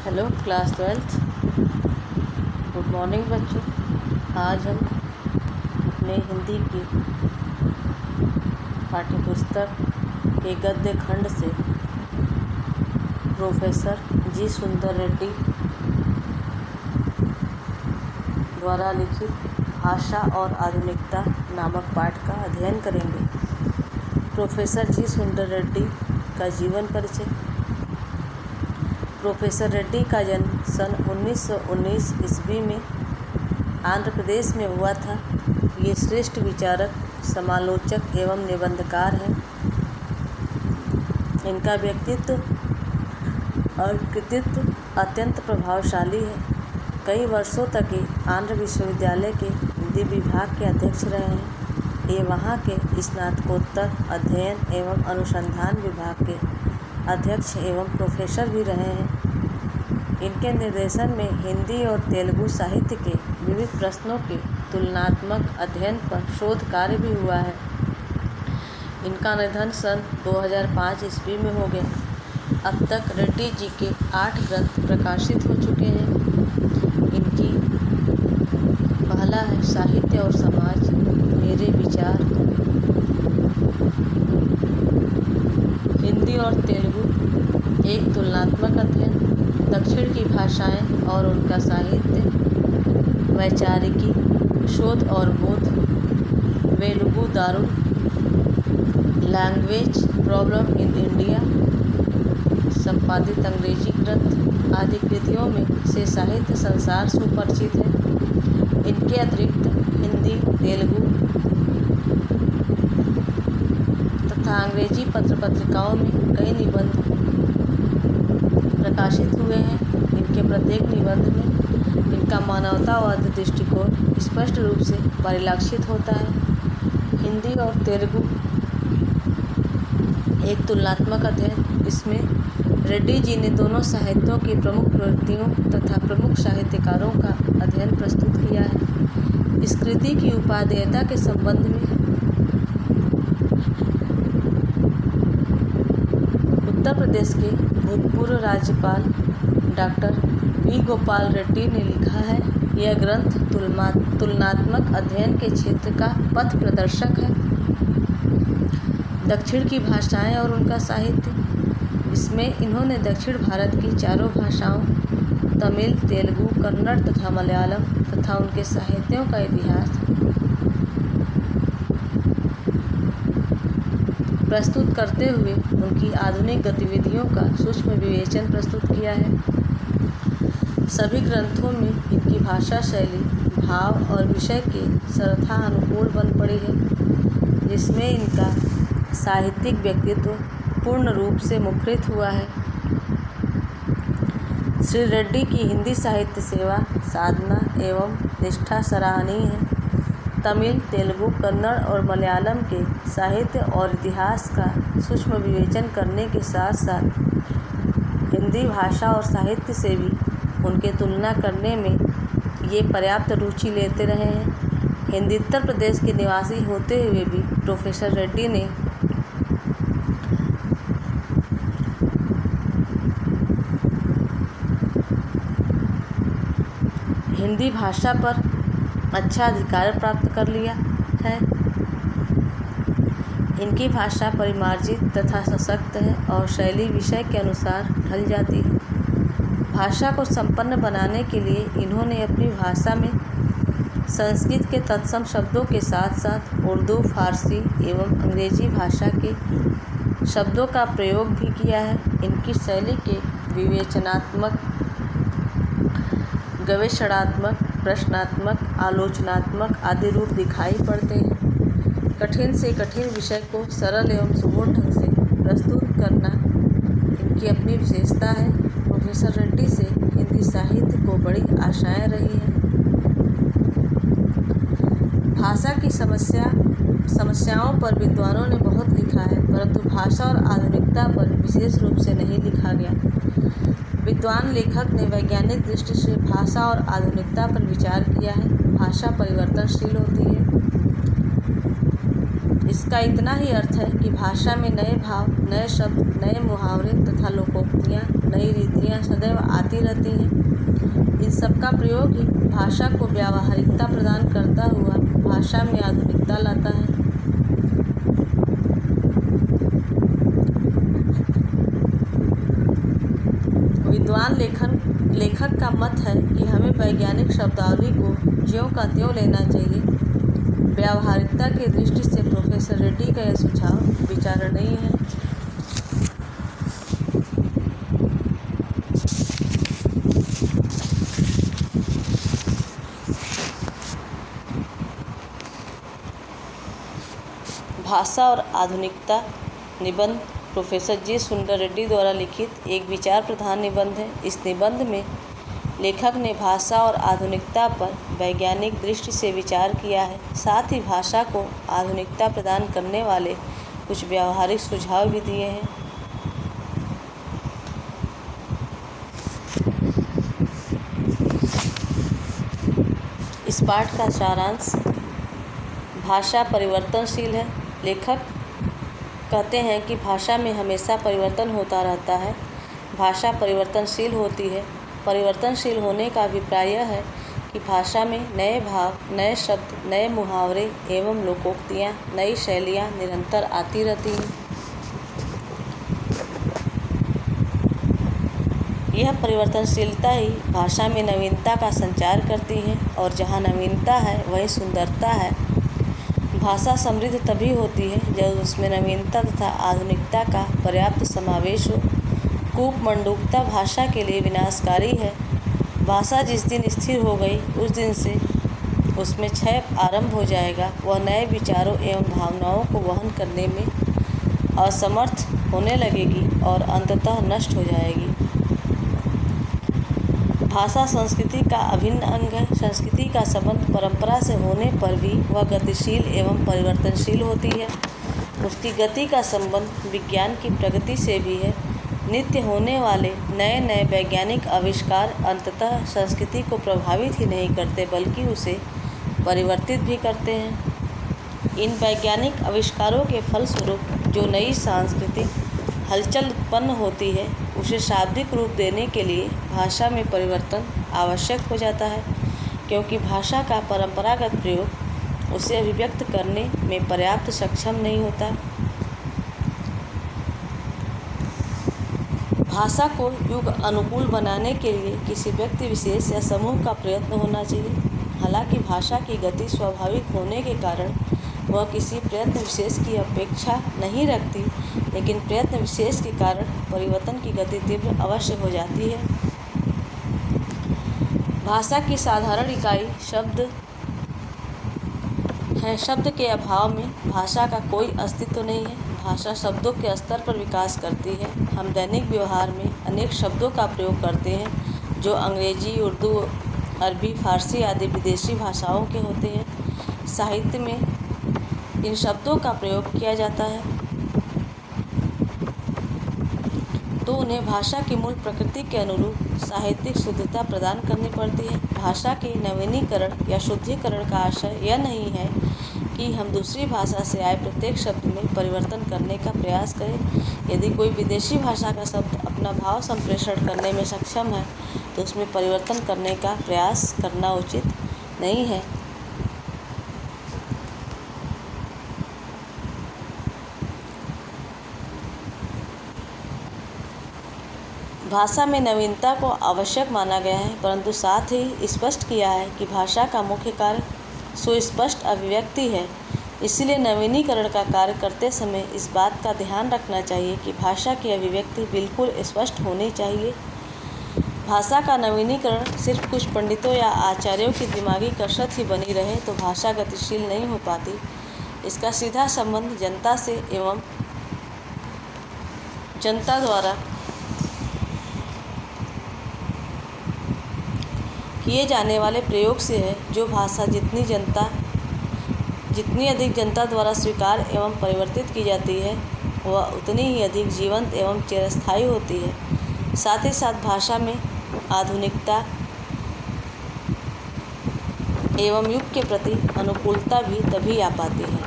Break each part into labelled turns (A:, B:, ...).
A: Hello class 12th। Good morning बच्चों। आज हम अपने हिंदी की पाठ्यपुस्तक के गद्य खंड से प्रोफेसर जी सुंदर रेड्डी द्वारा लिखित भाषा और आधुनिकता नामक पाठ का अध्ययन करेंगे। प्रोफेसर जी सुंदर रेड्डी का जीवन परिचय। प्रोफेसर रेड्डी का जन्म सन 1919 ईस्वी में आंध्र प्रदेश में हुआ था। ये श्रेष्ठ विचारक, समालोचक एवं निबंधकार हैं। इनका व्यक्तित्व और कृतित्व अत्यंत प्रभावशाली है। कई वर्षों तक ये आंध्र विश्वविद्यालय के हिंदी विभाग के अध्यक्ष रहे हैं। ये वहाँ के स्नातकोत्तर अध्ययन एवं अनुसंधान विभाग के अध्यक्ष एवं प्रोफेसर भी रहे हैं। इनके निर्देशन में हिंदी और तेलुगु साहित्य के विविध प्रश्नों के तुलनात्मक अध्ययन पर शोध कार्य भी हुआ है। इनका निधन सन 2005 ईस्वी में हो गया। अब तक रेड्डी जी के 8 ग्रंथ प्रकाशित हो चुके हैं। इनकी पहला है साहित्य और समाज, मेरे विचार, हिंदी और तेलुगु एक तुलनात्मक अध्ययन, दक्षिण की भाषाएं और उनका साहित्य, वैचारिकी, शोध और बोध, Velugu Darul, language problem in India, संपादित अंग्रेजी ग्रंथ आदि कृतियों में से साहित्य संसार सुपरिचित है। इनके अतिरिक्त हिंदी, तेलुगु तथा अंग्रेजी पत्रिकाओं में कई निबंध प्रकाशित हुए हैं। इनके प्रत्येक निबंध में इनका मानवतावादी दृष्टिकोण स्पष्ट रूप से परिलक्षित होता है। हिंदी और तेलुगु एक तुलनात्मक अध्ययन, इसमें रेड्डी जी ने दोनों साहित्यों की प्रमुख प्रवृत्तियों तथा प्रमुख साहित्यकारों का अध्ययन प्रस्तुत किया है। इस कृति की उपादेयता के संबंध में उत्तर प्रदेश के भूतपूर्व राज्यपाल डॉक्टर वी गोपाल रेड्डी ने लिखा है, यह ग्रंथ तुलनात्मक अध्ययन के क्षेत्र का पथ प्रदर्शक है। दक्षिण की भाषाएं और उनका साहित्य, इसमें इन्होंने दक्षिण भारत की चारों भाषाओं तमिल, तेलुगु, कन्नड़ तथा मलयालम तथा उनके साहित्यों का इतिहास प्रस्तुत करते हुए उनकी आधुनिक गतिविधियों का सूक्ष्म विवेचन प्रस्तुत किया है। सभी ग्रंथों में इनकी भाषा शैली, भाव और विषय के सर्वथा अनुकूल बन पड़ी है, जिसमें इनका साहित्यिक व्यक्तित्व पूर्ण रूप से मुखरित हुआ है। श्री रेड्डी की हिंदी साहित्य सेवा, साधना एवं निष्ठा सराहनीय है। तमिल, तेलुगु, कन्नड़ और मलयालम के साहित्य और इतिहास का सूक्ष्म विवेचन करने के साथ साथ हिंदी भाषा और साहित्य से भी उनके तुलना करने में ये पर्याप्त रुचि लेते रहे हैं। हिंदी उत्तर प्रदेश के निवासी होते हुए भी प्रोफेसर रेड्डी ने हिंदी भाषा पर अच्छा अधिकार प्राप्त कर लिया है। इनकी भाषा परिमार्जित तथा सशक्त है और शैली विषय के अनुसार ढल जाती है। भाषा को संपन्न बनाने के लिए इन्होंने अपनी भाषा में संस्कृत के तत्सम शब्दों के साथ साथ उर्दू, फारसी एवं अंग्रेजी भाषा के शब्दों का प्रयोग भी किया है। इनकी शैली के विवेचनात्मक, गवेषणात्मक, प्रश्नात्मक, आलोचनात्मक आदि रूप दिखाई पड़ते हैं। कठिन से कठिन विषय को सरल एवं सुबोध ढंग से प्रस्तुत करना इनकी अपनी विशेषता है। प्रोफेसर रेड्डी से हिंदी साहित्य को बड़ी आशाएं रही हैं। भाषा की समस्याओं पर विद्वानों ने बहुत लिखा है, परंतु भाषा और आधुनिकता पर विशेष रूप से नहीं लिखा गया। विद्वान लेखक ने वैज्ञानिक दृष्टि से भाषा और आधुनिकता पर विचार किया है। भाषा परिवर्तनशील होती है। इसका इतना ही अर्थ है कि भाषा में नए भाव, नए शब्द, नए मुहावरे तथा लोकोक्तियाँ, नई रीतियाँ सदैव आती आती रहती हैं। इन सब का प्रयोग ही भाषा को व्यावहारिकता प्रदान करता हुआ भाषा में आधुनिकता लाता है। विद्वान लेखक का मत है कि हमें वैज्ञानिक शब्दावली को ज्यों का त्यों लेना चाहिए। व्यावहारिकता की दृष्टि से प्रोफेसर रेड्डी का यह सुझाव विचारणीय है। भाषा और आधुनिकता निबंध प्रोफेसर जी सुंदर रेड्डी द्वारा लिखित एक विचार प्रधान निबंध है। इस निबंध में लेखक ने भाषा और आधुनिकता पर वैज्ञानिक दृष्टि से विचार किया है। साथ ही भाषा को आधुनिकता प्रदान करने वाले कुछ व्यावहारिक सुझाव भी दिए हैं। इस पाठ का सारांश: भाषा परिवर्तनशील है। लेखक कहते हैं कि भाषा में हमेशा परिवर्तन होता रहता है। भाषा परिवर्तनशील होती है। परिवर्तनशील होने का अभिप्राय यह है कि भाषा में नए भाव, नए शब्द, नए मुहावरे एवं लोकोक्तियाँ, नई शैलियाँ निरंतर आती रहती हैं। यह परिवर्तनशीलता ही भाषा में नवीनता का संचार करती है और जहाँ नवीनता है वहीं सुंदरता है। भाषा समृद्ध तभी होती है जब उसमें नवीनता तथा आधुनिकता का पर्याप्त समावेश हो। कूपमंडूकता भाषा के लिए विनाशकारी है। भाषा जिस दिन स्थिर हो गई उस दिन से उसमें क्षय आरंभ हो जाएगा। वह नए विचारों एवं भावनाओं को वहन करने में असमर्थ होने लगेगी और अंततः नष्ट हो जाएगी। भाषा संस्कृति का अभिन्न अंग है। संस्कृति का संबंध परंपरा से होने पर भी वह गतिशील एवं परिवर्तनशील होती है। उसकी गति का संबंध विज्ञान की प्रगति से भी है। नित्य होने वाले नए नए वैज्ञानिक आविष्कार अंततः संस्कृति को प्रभावित ही नहीं करते बल्कि उसे परिवर्तित भी करते हैं। इन वैज्ञानिक आविष्कारों के फलस्वरूप जो नई सांस्कृतिक हलचल उत्पन्न होती है उसे शाब्दिक रूप देने के लिए भाषा में परिवर्तन आवश्यक हो जाता है, क्योंकि भाषा का परंपरागत प्रयोग उसे अभिव्यक्त करने में पर्याप्त सक्षम नहीं होता। भाषा को युग अनुकूल बनाने के लिए किसी व्यक्ति विशेष या समूह का प्रयत्न होना चाहिए। हालांकि भाषा की गति स्वाभाविक होने के कारण वह किसी प्रयत्न विशेष की अपेक्षा नहीं रखती, लेकिन प्रयत्न विशेष के कारण परिवर्तन की गति तीव्र अवश्य हो जाती है। भाषा की साधारण इकाई शब्द है। शब्द के अभाव में भाषा का कोई अस्तित्व नहीं है। भाषा शब्दों के स्तर पर विकास करती है। हम दैनिक व्यवहार में अनेक शब्दों का प्रयोग करते हैं जो अंग्रेजी, उर्दू, अरबी, फारसी आदि विदेशी भाषाओं के होते हैं। साहित्य में इन शब्दों का प्रयोग किया जाता है तो उन्हें भाषा की मूल प्रकृति के अनुरूप साहित्यिक शुद्धता प्रदान करनी पड़ती है। भाषा के नवीनीकरण या शुद्धिकरण का आशय यह नहीं है कि हम दूसरी भाषा से आए प्रत्येक शब्द में परिवर्तन करने का प्रयास करें। यदि कोई विदेशी भाषा का शब्द अपना भाव संप्रेषण करने में सक्षम है तो उसमें परिवर्तन करने का प्रयास करना उचित नहीं है। भाषा में नवीनता को आवश्यक माना गया है, परंतु साथ ही स्पष्ट किया है कि भाषा का मुख्य कार्य सुस्पष्ट अभिव्यक्ति है। इसलिए नवीनीकरण का कार्य करते समय इस बात का ध्यान रखना चाहिए कि भाषा की अभिव्यक्ति बिल्कुल स्पष्ट होनी चाहिए। भाषा का नवीनीकरण सिर्फ कुछ पंडितों या आचार्यों की दिमागी कसरत ही बनी रहे तो भाषा गतिशील नहीं हो पाती। इसका सीधा संबंध जनता से एवं जनता द्वारा किए जाने वाले प्रयोग से है। जो भाषा जितनी अधिक जनता द्वारा स्वीकार एवं परिवर्तित की जाती है वह उतनी ही अधिक जीवंत एवं चिरस्थायी होती है। साथ ही साथ भाषा में आधुनिकता एवं युग के प्रति अनुकूलता भी तभी आ पाती है।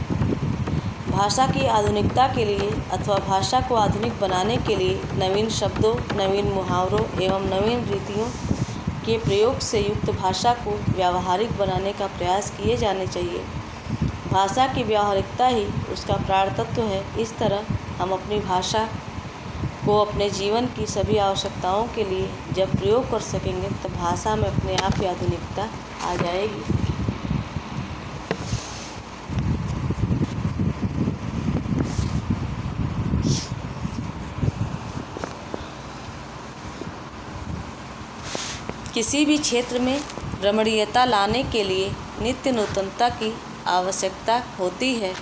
A: भाषा की आधुनिकता के लिए अथवा भाषा को आधुनिक बनाने के लिए नवीन शब्दों, नवीन मुहावरों एवं नवीन रीतियों के प्रयोग से युक्त भाषा को व्यावहारिक बनाने का प्रयास किए जाने चाहिए। भाषा की व्यावहारिकता ही उसका प्राण तत्व है। इस तरह हम अपनी भाषा को अपने जीवन की सभी आवश्यकताओं के लिए जब प्रयोग कर सकेंगे तब भाषा में अपने आप ही आधुनिकता आ जाएगी। किसी भी क्षेत्र में रमणीयता लाने के लिए नित्य नूतनता की आवश्यकता होती है।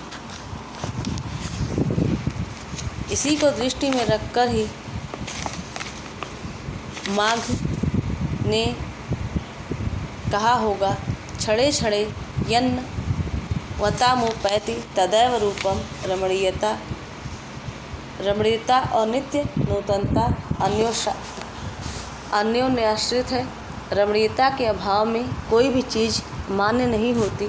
A: इसी को दृष्टि में रखकर ही माघ ने कहा होगा, छड़े छड़े यन्न वतामुपैति तदैव रूपम। रमणीयता और नित्य नूतनता अन्योन्याश्रित है। रमणीयता के अभाव में कोई भी चीज़ मान्य नहीं होती।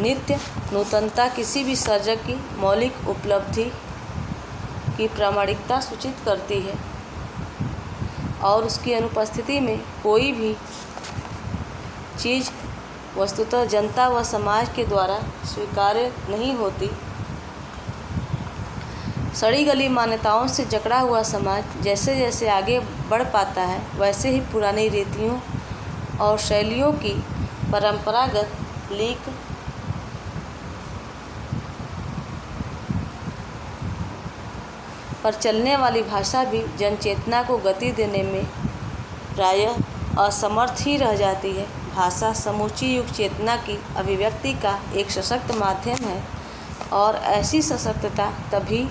A: नित्य नूतनता किसी भी सर्जक की मौलिक उपलब्धि की प्रामाणिकता सूचित करती है और उसकी अनुपस्थिति में कोई भी चीज़ वस्तुतः जनता व समाज के द्वारा स्वीकार्य नहीं होती। सड़ी गली मान्यताओं से जकड़ा हुआ समाज जैसे जैसे आगे बढ़ पाता है वैसे ही पुरानी रीतियों और शैलियों की परंपरागत लीक पर चलने वाली भाषा भी जनचेतना को गति देने में प्रायः असमर्थ ही रह जाती है। भाषा समूची युग चेतना की अभिव्यक्ति का एक सशक्त माध्यम है और ऐसी सशक्तता तभी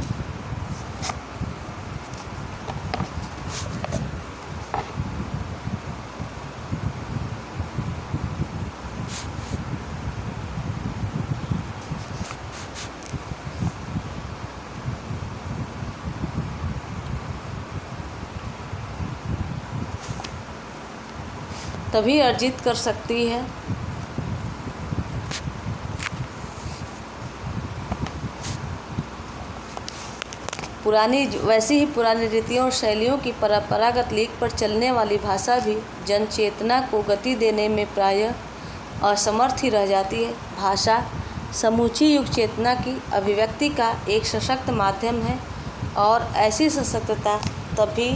A: अर्जित कर सकती है वैसी ही पुरानी रीतियों और शैलियों की परंपरागत लीक पर चलने वाली भाषा भी जनचेतना को गति देने में प्रायः असमर्थ ही रह जाती है। भाषा समूची युग चेतना की अभिव्यक्ति का एक सशक्त माध्यम है और ऐसी सशक्तता तभी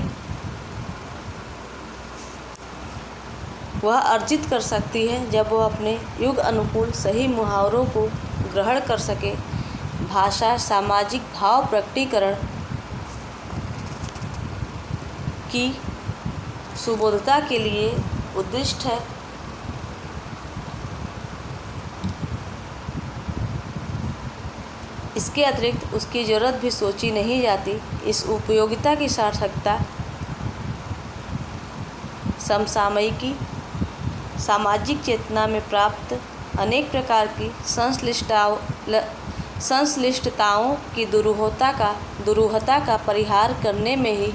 A: वह अर्जित कर सकती है जब वह अपने युग अनुकूल सही मुहावरों को ग्रहण कर सके। भाषा सामाजिक भाव प्रकटीकरण की सुबोधता के लिए उद्दिष्ट है। इसके अतिरिक्त उसकी जरूरत भी सोची नहीं जाती। इस उपयोगिता की सार्थकता समसामयिकी सामाजिक चेतना में प्राप्त अनेक प्रकार की संश्लिष्टताओं की दुरूहता का परिहार करने में ही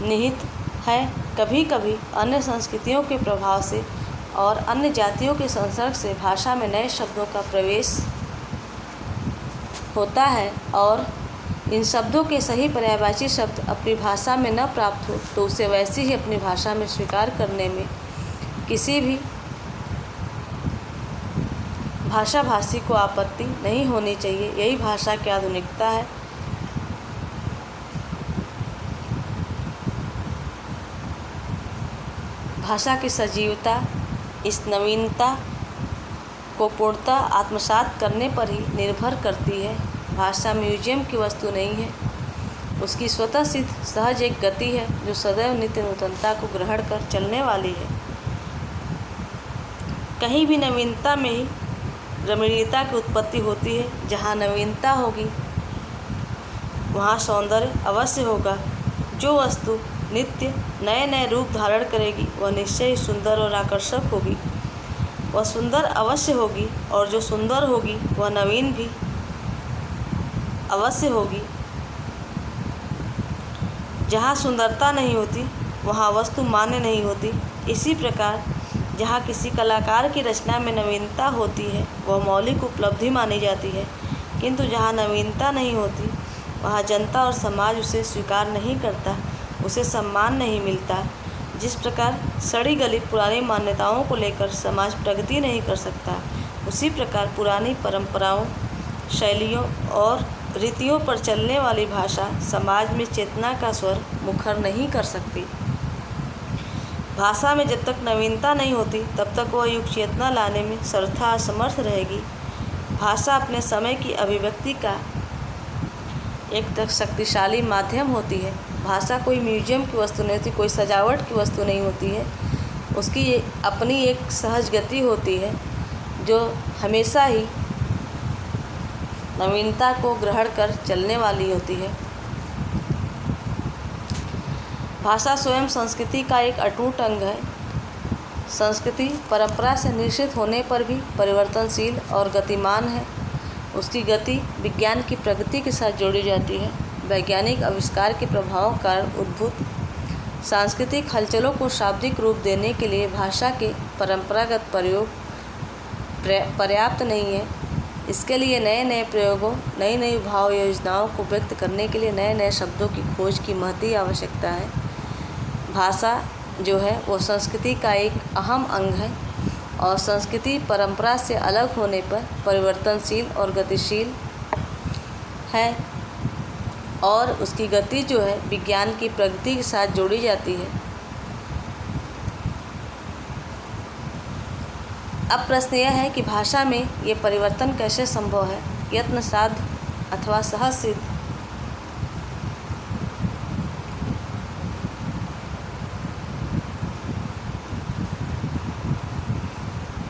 A: निहित है। कभी कभी अन्य संस्कृतियों के प्रभाव से और अन्य जातियों के संसर्ग से भाषा में नए शब्दों का प्रवेश होता है और इन शब्दों के सही पर्यायवाची शब्द अपनी भाषा में न प्राप्त हो तो उसे वैसे ही अपनी भाषा में स्वीकार करने में किसी भी भाषाभाषी को आपत्ति नहीं होनी चाहिए। यही भाषा की आधुनिकता है। भाषा की सजीवता इस नवीनता को पूर्णतः आत्मसात करने पर ही निर्भर करती है। भाषा म्यूजियम की वस्तु नहीं है, उसकी स्वतः सिद्ध सहज एक गति है जो सदैव नित्य नूतनता को ग्रहण कर चलने वाली है। कहीं भी नवीनता में ही रमणीयता की उत्पत्ति होती है। जहाँ नवीनता होगी वहाँ सौंदर्य अवश्य होगा। जो वस्तु नित्य नए नए रूप धारण करेगी वह निश्चय ही सुंदर और आकर्षक होगी। वह सुंदर अवश्य होगी और जो सुंदर होगी वह नवीन भी अवश्य होगी। जहाँ सुंदरता नहीं होती वहाँ वस्तु मान्य नहीं होती। इसी प्रकार जहाँ किसी कलाकार की रचना में नवीनता होती है वह मौलिक उपलब्धि मानी जाती है, किंतु जहाँ नवीनता नहीं होती वहाँ जनता और समाज उसे स्वीकार नहीं करता, उसे सम्मान नहीं मिलता। जिस प्रकार सड़ी गली पुरानी मान्यताओं को लेकर समाज प्रगति नहीं कर सकता, उसी प्रकार पुरानी परंपराओं, शैलियों और रीतियों पर चलने वाली भाषा समाज में चेतना का स्वर मुखर नहीं कर सकती। भाषा में जब तक नवीनता नहीं होती तब तक वह युग चेतना लाने में सर्वथा असमर्थ रहेगी। भाषा अपने समय की अभिव्यक्ति का एक शक्तिशाली माध्यम होती है। भाषा कोई म्यूजियम की वस्तु नहीं होती, कोई सजावट की वस्तु नहीं होती है। उसकी अपनी एक सहज गति होती है जो हमेशा ही नवीनता को ग्रहण कर चलने वाली होती है। भाषा स्वयं संस्कृति का एक अटूट अंग है। संस्कृति परंपरा से निश्चित होने पर भी परिवर्तनशील और गतिमान है। उसकी गति विज्ञान की प्रगति के साथ जोड़ी जाती है। वैज्ञानिक आविष्कार के प्रभाव कारण उद्भूत सांस्कृतिक हलचलों को शाब्दिक रूप देने के लिए भाषा के परंपरागत प्रयोग पर्याप्त नहीं है। इसके लिए नए नए प्रयोगों, नई नई भाव योजनाओं को व्यक्त करने के लिए नए नए शब्दों की खोज की महती आवश्यकता है। भाषा जो है वो संस्कृति का एक अहम अंग है और संस्कृति परंपरा से अलग होने पर परिवर्तनशील और गतिशील है और उसकी गति जो है विज्ञान की प्रगति के साथ जोड़ी जाती है। अब प्रश्न यह है कि भाषा में ये परिवर्तन कैसे संभव है? यत्न साध अथवा सहज सिद्ध?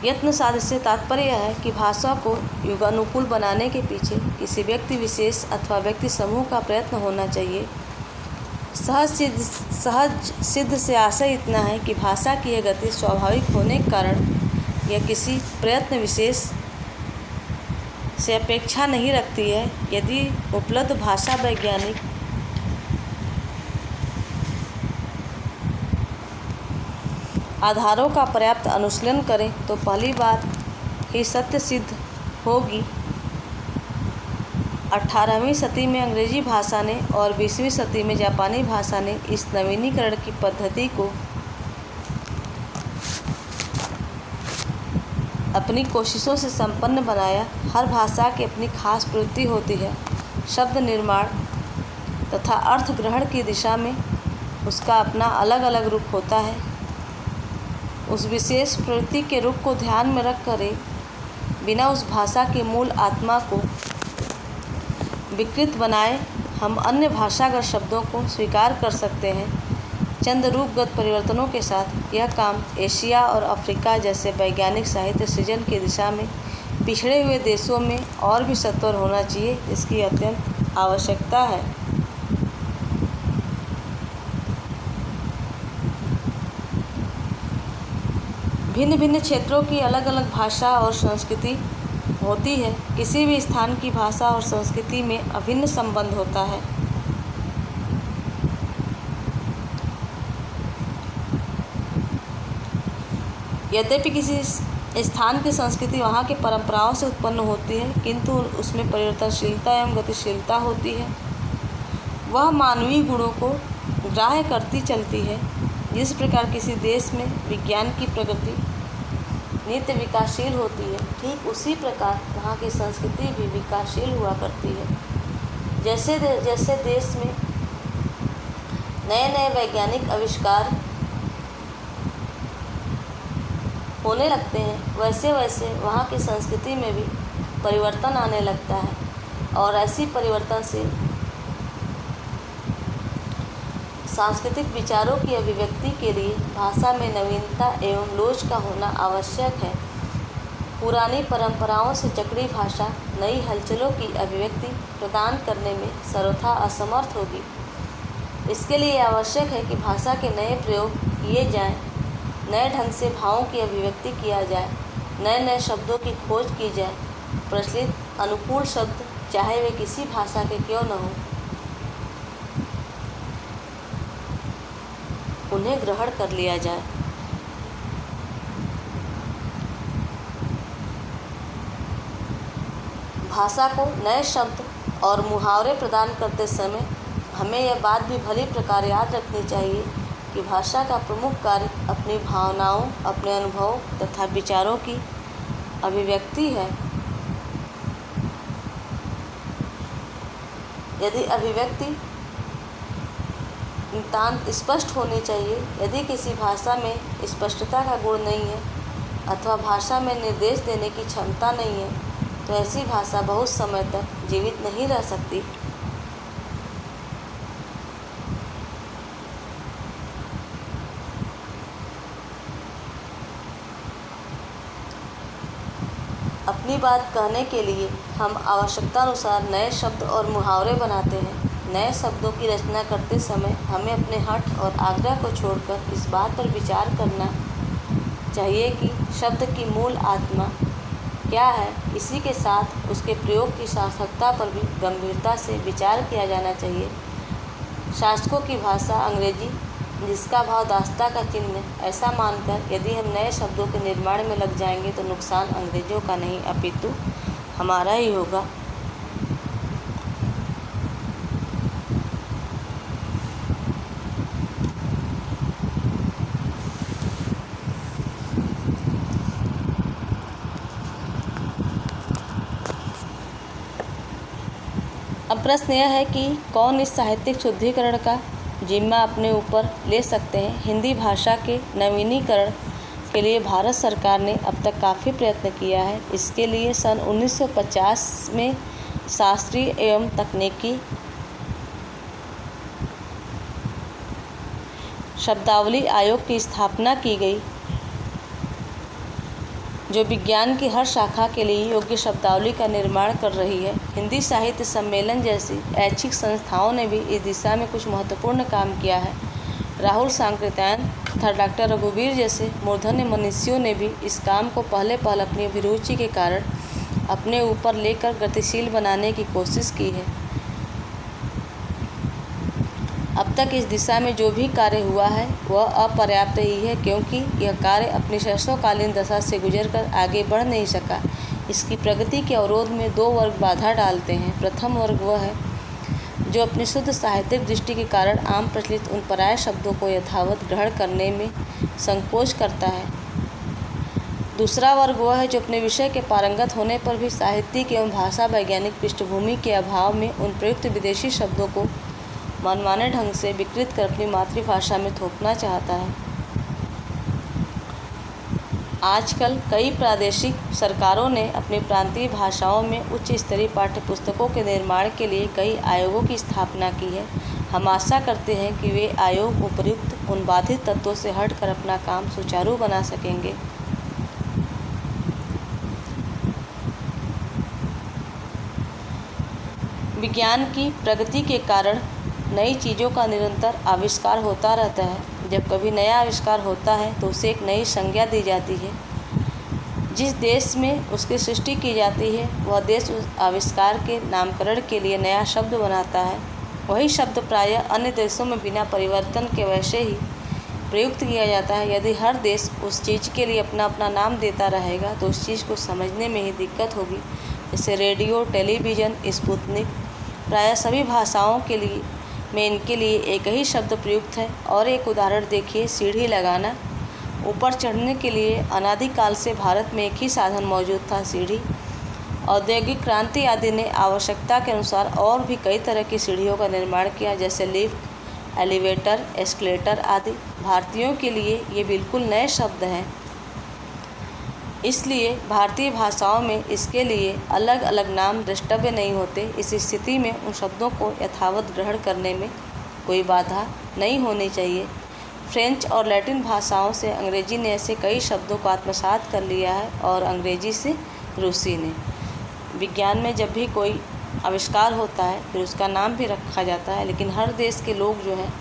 A: यत्न साध से तात्पर्य यह है कि भाषा को युगानुकूल बनाने के पीछे किसी व्यक्ति विशेष अथवा व्यक्ति समूह का प्रयत्न होना चाहिए। सहज सिद्ध से आशय इतना है कि भाषा की यह गति स्वाभाविक होने के कारण यह किसी प्रयत्न विशेष से अपेक्षा नहीं रखती है। यदि उपलब्ध भाषा वैज्ञानिक आधारों का पर्याप्त अनुशीलन करें तो पहली बात ही सत्य सिद्ध होगी। 18वीं सदी में अंग्रेजी भाषा ने और 20वीं सदी में जापानी भाषा ने इस नवीनीकरण की पद्धति को अपनी कोशिशों से संपन्न बनाया। हर भाषा की अपनी खास प्रवृत्ति होती है। शब्द निर्माण तथा अर्थ ग्रहण की दिशा में उसका अपना अलग अलग रूप होता है। उस विशेष प्रवृत्ति के रूप को ध्यान में रख कर बिना उस भाषा की मूल आत्मा को विकृत बनाए हम अन्य भाषागत शब्दों को स्वीकार कर सकते हैं। चंद रूपगत परिवर्तनों के साथ यह काम एशिया और अफ्रीका जैसे वैज्ञानिक साहित्य सृजन की दिशा में पिछड़े हुए देशों में और भी सत्वर होना चाहिए। इसकी अत्यंत आवश्यकता है। भिन्न भिन्न क्षेत्रों की अलग अलग भाषा और संस्कृति होती है। किसी भी स्थान की भाषा और संस्कृति में अभिन्न संबंध होता है। यद्यपि किसी स्थान की संस्कृति वहाँ की परंपराओं से उत्पन्न होती है, किंतु उसमें परिवर्तनशीलता एवं गतिशीलता होती है। वह मानवीय गुणों को ग्राह्य करती चलती है। जिस प्रकार किसी देश में विज्ञान की प्रगति नित्य विकासशील होती है, ठीक उसी प्रकार वहाँ की संस्कृति भी विकासशील हुआ करती है। जैसे जैसे देश में नए नए वैज्ञानिक आविष्कार होने लगते हैं, वैसे वैसे वहाँ की संस्कृति में भी परिवर्तन आने लगता है और ऐसी परिवर्तन से सांस्कृतिक विचारों की अभिव्यक्ति के लिए भाषा में नवीनता एवं लोच का होना आवश्यक है। पुरानी परंपराओं से जकड़ी भाषा नई हलचलों की अभिव्यक्ति प्रदान करने में सर्वथा असमर्थ होगी। इसके लिए आवश्यक है कि भाषा के नए प्रयोग किए जाएं, नए ढंग से भावों की अभिव्यक्ति किया जाए, नए नए शब्दों की खोज की जाए। प्रचलित अनुकूल शब्द चाहे वे किसी भाषा के क्यों न हों, उन्हें ग्रहण कर लिया जाए। भाषा को नए शब्द और मुहावरे प्रदान करते समय हमें यह बात भी भली प्रकार याद रखनी चाहिए कि भाषा का प्रमुख कार्य अपनी भावनाओं, अपने अनुभवों तथा विचारों की अभिव्यक्ति है। यदि अभिव्यक्ति नितांत स्पष्ट होनी चाहिए। यदि किसी भाषा में स्पष्टता का गुण नहीं है अथवा भाषा में निर्देश देने की क्षमता नहीं है तो ऐसी भाषा बहुत समय तक जीवित नहीं रह सकती। अपनी बात कहने के लिए हम आवश्यकतानुसार नए शब्द और मुहावरे बनाते हैं। नए शब्दों की रचना करते समय हमें अपने हठ और आग्रह को छोड़कर इस बात पर विचार करना चाहिए कि शब्द की मूल आत्मा क्या है। इसी के साथ उसके प्रयोग की सार्थकता पर भी गंभीरता से विचार किया जाना चाहिए। शासकों की भाषा अंग्रेजी, जिसका भाव दास्ता का चिन्ह है, ऐसा मानकर यदि हम नए शब्दों के निर्माण में लग जाएंगे तो नुकसान अंग्रेजों का नहीं अपितु हमारा ही होगा। अब प्रश्न यह है कि कौन इस साहित्यिक शुद्धिकरण का जिम्मा अपने ऊपर ले सकते हैं। हिंदी भाषा के नवीनीकरण के लिए भारत सरकार ने अब तक काफ़ी प्रयत्न किया है। इसके लिए सन 1950 में शास्त्रीय एवं तकनीकी शब्दावली आयोग की स्थापना की गई, जो विज्ञान की हर शाखा के लिए योग्य शब्दावली का निर्माण कर रही है। हिंदी साहित्य सम्मेलन जैसी ऐच्छिक संस्थाओं ने भी इस दिशा में कुछ महत्वपूर्ण काम किया है। राहुल सांकृत्यायन तथा डॉक्टर रघुवीर जैसे मूर्धन्य मनीषियों ने भी इस काम को पहले अपनी अभिरुचि के कारण अपने ऊपर लेकर गतिशील बनाने की कोशिश की है। अब तक इस दिशा में जो भी कार्य हुआ है वह अपर्याप्त ही है, क्योंकि यह कार्य अपनी सरसोकालीन दशा से गुजरकर आगे बढ़ नहीं सका। इसकी प्रगति के अवरोध में दो वर्ग बाधा डालते हैं। प्रथम वर्ग वह है जो अपनी शुद्ध साहित्यिक दृष्टि के कारण आम प्रचलित उन पराय शब्दों को यथावत ग्रहण करने में संकोच करता है। दूसरा वर्ग वह है जो अपने विषय के पारंगत होने पर भी साहित्यिक एवं भाषा वैज्ञानिक पृष्ठभूमि के अभाव में उन प्रयुक्त विदेशी शब्दों को मनमाने ढंग से विकृत कर अपनी मातृभाषा में थोपना चाहता है। आजकल कई प्रादेशिक सरकारों ने अपनी प्रांतीय भाषाओं में उच्च स्तरीय पाठ्यपुस्तकों के निर्माण के लिए कई आयोगों की स्थापना की है। हम आशा करते हैं कि वे आयोग उपर्युक्त उन बाधित तत्वों से हटकर अपना काम सुचारू बना सकेंगे। विज्ञान की प्रगति के कारण नई चीज़ों का निरंतर आविष्कार होता रहता है। जब कभी नया आविष्कार होता है तो उसे एक नई संज्ञा दी जाती है। जिस देश में उसकी सृष्टि की जाती है वह देश उस आविष्कार के नामकरण के लिए नया शब्द बनाता है। वही शब्द प्रायः अन्य देशों में बिना परिवर्तन के वैसे ही प्रयुक्त किया जाता है। यदि हर देश उस चीज़ के लिए अपना अपना नाम देता रहेगा तो उस चीज़ को समझने में ही दिक्कत होगी। जैसे रेडियो, टेलीविज़न, स्पुतनिक, प्रायः सभी भाषाओं के लिए इनके लिए एक ही शब्द प्रयुक्त है। और एक उदाहरण देखिए, सीढ़ी लगाना। ऊपर चढ़ने के लिए अनादिकाल से भारत में एक ही साधन मौजूद था, सीढ़ी। औद्योगिक क्रांति आदि ने आवश्यकता के अनुसार और भी कई तरह की सीढ़ियों का निर्माण किया, जैसे लिफ्ट, एलिवेटर, एस्केलेटर आदि। भारतीयों के लिए ये बिल्कुल नए शब्द हैं, इसलिए भारतीय भाषाओं में इसके लिए अलग अलग नाम द्रष्टव्य नहीं होते। इस स्थिति में उन शब्दों को यथावत ग्रहण करने में कोई बाधा नहीं होनी चाहिए। फ्रेंच और लैटिन भाषाओं से अंग्रेजी ने ऐसे कई शब्दों को आत्मसात कर लिया है, और अंग्रेजी से रूसी ने। विज्ञान में जब भी कोई आविष्कार होता है फिर उसका नाम भी रखा जाता है, लेकिन हर देश के लोग जो हैं,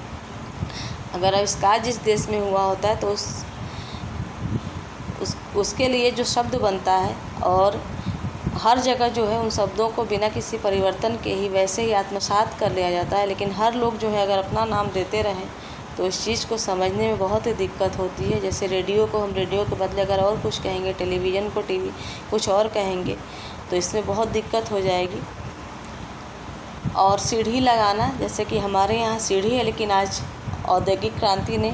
A: अगर आविष्कार जिस देश में हुआ होता है तो उसके लिए जो शब्द बनता है, और हर जगह जो है उन शब्दों को बिना किसी परिवर्तन के ही वैसे ही आत्मसात कर लिया जाता है। लेकिन हर लोग जो है अगर अपना नाम देते रहें तो इस चीज़ को समझने में बहुत ही दिक्कत होती है। जैसे रेडियो को हम रेडियो के बदले अगर और कुछ कहेंगे, टेलीविज़न को टीवी कुछ और कहेंगे, तो इसमें बहुत दिक्कत हो जाएगी। और सीढ़ी लगाना, जैसे कि हमारे यहाँ सीढ़ी है, लेकिन आज औद्योगिक क्रांति ने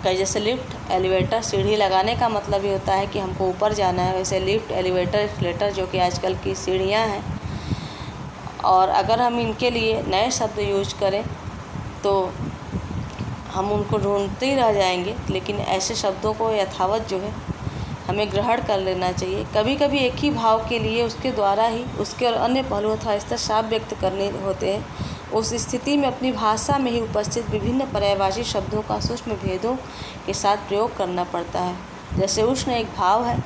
A: कई, जैसे लिफ्ट, एलिवेटर, सीढ़ी लगाने का मतलब ये होता है कि हमको ऊपर जाना है। वैसे लिफ्ट, एलिवेटर, एस्केलेटर जो कि आजकल की सीढ़ियाँ हैं, और अगर हम इनके लिए नए शब्द यूज करें तो हम उनको ढूंढते ही रह जाएंगे। लेकिन ऐसे शब्दों को यथावत जो है हमें ग्रहण कर लेना चाहिए। कभी कभी एक ही भाव के लिए उसके द्वारा ही उसके और अन्य पहलुओं तथा स्तर साफ व्यक्त करने होते हैं। उस स्थिति में अपनी भाषा में ही उपस्थित विभिन्न पर्यायवाची शब्दों का सूक्ष्म भेदों के साथ प्रयोग करना पड़ता है। जैसे उष्ण एक भाव है।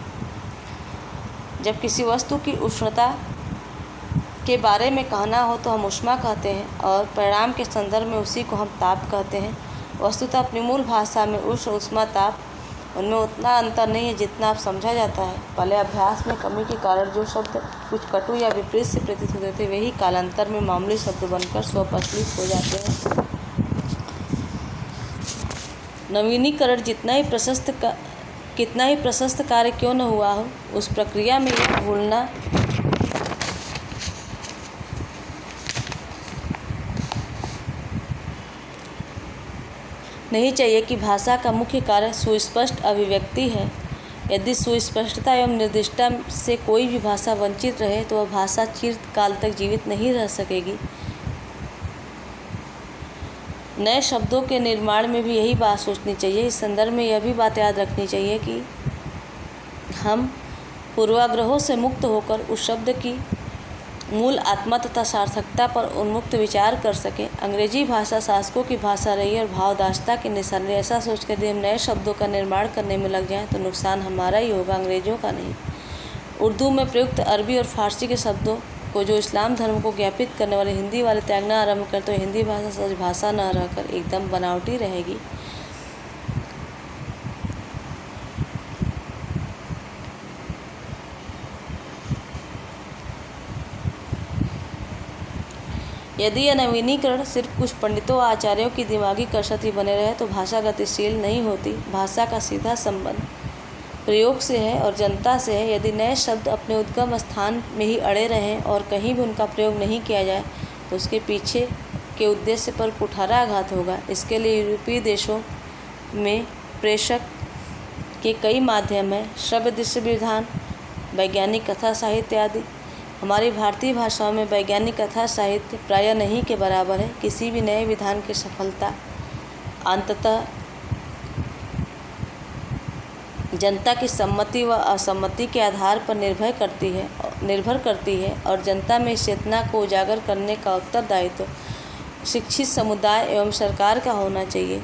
A: जब किसी वस्तु की उष्णता के बारे में कहना हो तो हम ऊष्मा कहते हैं, और परिणाम के संदर्भ में उसी को हम ताप कहते हैं। वस्तुतः अपनी मूल भाषा में उष्ण, ऊष्मा, ताप, उनमें उतना अंतर नहीं है जितना आप समझा जाता है। पहले अभ्यास में कमी के कारण जो शब्द कुछ कटु या विपरीत से प्रतीत होते थे, वही कालांतर में मामूली शब्द बनकर स्वप्रचलित हो जाते हैं। नवीनीकरण कितना ही प्रशस्त कार्य क्यों न हुआ हो, उस प्रक्रिया में यह भूलना नहीं चाहिए कि भाषा का मुख्य कार्य सुस्पष्ट अभिव्यक्ति है। यदि सुस्पष्टता एवं निर्दिष्टता से कोई भी भाषा वंचित रहे तो वह भाषा चिरकाल तक जीवित नहीं रह सकेगी। नए शब्दों के निर्माण में भी यही बात सोचनी चाहिए। इस संदर्भ में यह भी बात याद रखनी चाहिए कि हम पूर्वाग्रहों से मुक्त होकर उस शब्द की मूल आत्मा तथा सार्थकता पर उन्मुक्त विचार कर सकें। अंग्रेजी भाषा शासकों की भाषा रही और भावदाष्टता के निशान। ऐसा सोचकर यदि हम नए शब्दों का निर्माण करने में लग जाएं तो नुकसान हमारा ही होगा, अंग्रेजों का नहीं। उर्दू में प्रयुक्त अरबी और फारसी के शब्दों को जो इस्लाम धर्म को ज्ञापित करने वाले हिंदी वाले त्यागना आरंभ कर, तो हिंदी भाषा सच भाषा न रहकर एकदम बनावटी रहेगी। यदि यह नवीनीकरण सिर्फ कुछ पंडितों और आचार्यों की दिमागी कसरत ही बने रहे तो भाषा गतिशील नहीं होती। भाषा का सीधा संबंध प्रयोग से है और जनता से है। यदि नए शब्द अपने उद्गम स्थान में ही अड़े रहें और कहीं भी उनका प्रयोग नहीं किया जाए तो उसके पीछे के उद्देश्य पर कुठाराघात होगा। इसके लिए यूरोपीय देशों में प्रेषक के कई माध्यम हैं, श्रव्य दृश्य विधान, वैज्ञानिक कथा साहित्य आदि। हमारी भारतीय भाषाओं में वैज्ञानिक कथा साहित्य प्रायः नहीं के बराबर है। किसी भी नए विधान की सफलता अंततः जनता की सम्मति व असम्मति के आधार पर निर्भर करती है और जनता में इस चेतना को उजागर करने का उत्तरदायित्व शिक्षित समुदाय एवं सरकार का होना चाहिए।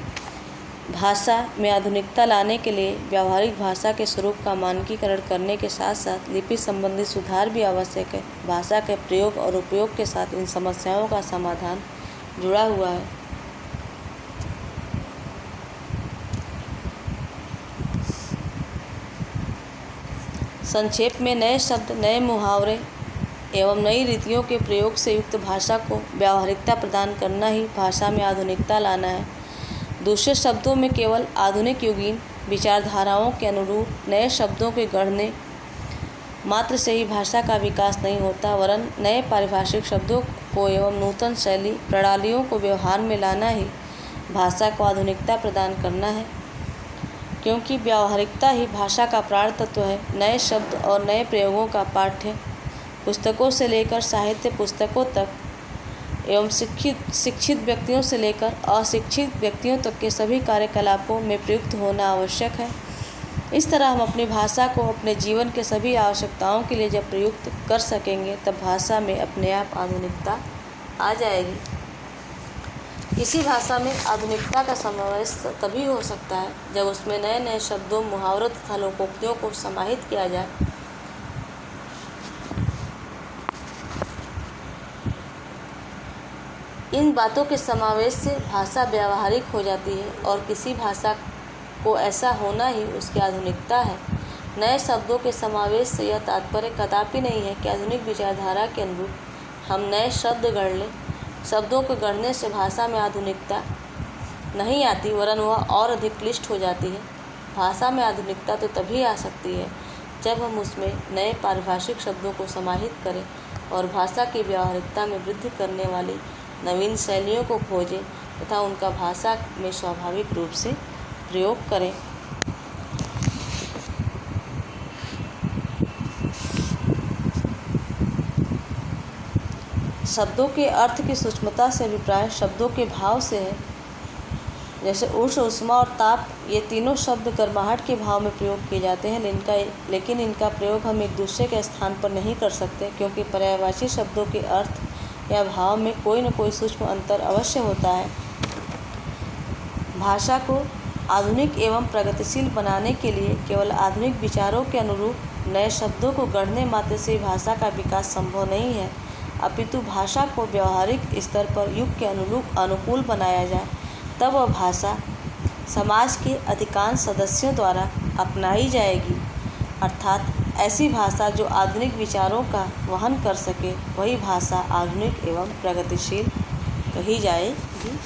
A: भाषा में आधुनिकता लाने के लिए व्यावहारिक भाषा के स्वरूप का मानकीकरण करने के साथ साथ लिपि संबंधी सुधार भी आवश्यक है। भाषा के प्रयोग और उपयोग के साथ इन समस्याओं का समाधान जुड़ा हुआ है। संक्षेप में नए शब्द, नए मुहावरे एवं नई रीतियों के प्रयोग से युक्त भाषा को व्यावहारिकता प्रदान करना ही भाषा में आधुनिकता लाना है। दूसरे शब्दों में केवल आधुनिक युगीन विचारधाराओं के अनुरूप नए शब्दों के गढ़ने मात्र से ही भाषा का विकास नहीं होता, वरन नए पारिभाषिक शब्दों को एवं नूतन शैली प्रणालियों को व्यवहार में लाना ही भाषा को आधुनिकता प्रदान करना है। क्योंकि व्यावहारिकता ही भाषा का प्राण तत्व है। नए शब्द और नए प्रयोगों का पाठ्य पुस्तकों से लेकर साहित्य पुस्तकों तक एवं शिक्षित व्यक्तियों से लेकर अशिक्षित व्यक्तियों तक के सभी कार्यकलापों में प्रयुक्त होना आवश्यक है। इस तरह हम अपनी भाषा को अपने जीवन के सभी आवश्यकताओं के लिए जब प्रयुक्त कर सकेंगे तब भाषा में अपने आप आधुनिकता आ जाएगी। किसी भाषा में आधुनिकता का समावेश तभी हो सकता है जब उसमें नए नए शब्दों, मुहावरों तथा लोकोक्तियों को समाहित किया जाए। इन बातों के समावेश से भाषा व्यावहारिक हो जाती है और किसी भाषा को ऐसा होना ही उसकी आधुनिकता है। नए शब्दों के समावेश से यह तात्पर्य कदापि नहीं है कि आधुनिक विचारधारा के अनुरूप हम नए शब्द गढ़ लें। शब्दों को गढ़ने से भाषा में आधुनिकता नहीं आती, वरन वह और अधिक क्लिष्ट हो जाती है। भाषा में आधुनिकता तो तभी आ सकती है जब हम उसमें नए पारिभाषिक शब्दों को समाहित करें और भाषा की व्यावहारिकता में वृद्धि करने वाली नवीन शैलियों को खोजें तथा उनका भाषा में स्वाभाविक रूप से प्रयोग करें। शब्दों के अर्थ की सूक्ष्मता से अभिप्राय शब्दों के भाव से है। जैसे उष्ण, ऊष्मा और ताप, ये तीनों शब्द गर्माहट के भाव में प्रयोग किए जाते हैं, लेकिन इनका प्रयोग हम एक दूसरे के स्थान पर नहीं कर सकते, क्योंकि पर्यायवाची शब्दों के अर्थ या भाव में कोई न कोई सूक्ष्म अंतर अवश्य होता है। भाषा को आधुनिक एवं प्रगतिशील बनाने के लिए केवल आधुनिक विचारों के अनुरूप नए शब्दों को गढ़ने मात्र से भाषा का विकास संभव नहीं है, अपितु भाषा को व्यवहारिक स्तर पर युग के अनुकूल बनाया जाए, तब वह भाषा समाज के अधिकांश सदस्यों द्वारा अपनाई जाएगी। अर्थात ऐसी भाषा जो आधुनिक विचारों का वहन कर सके, वही भाषा आधुनिक एवं प्रगतिशील कही जाएगी।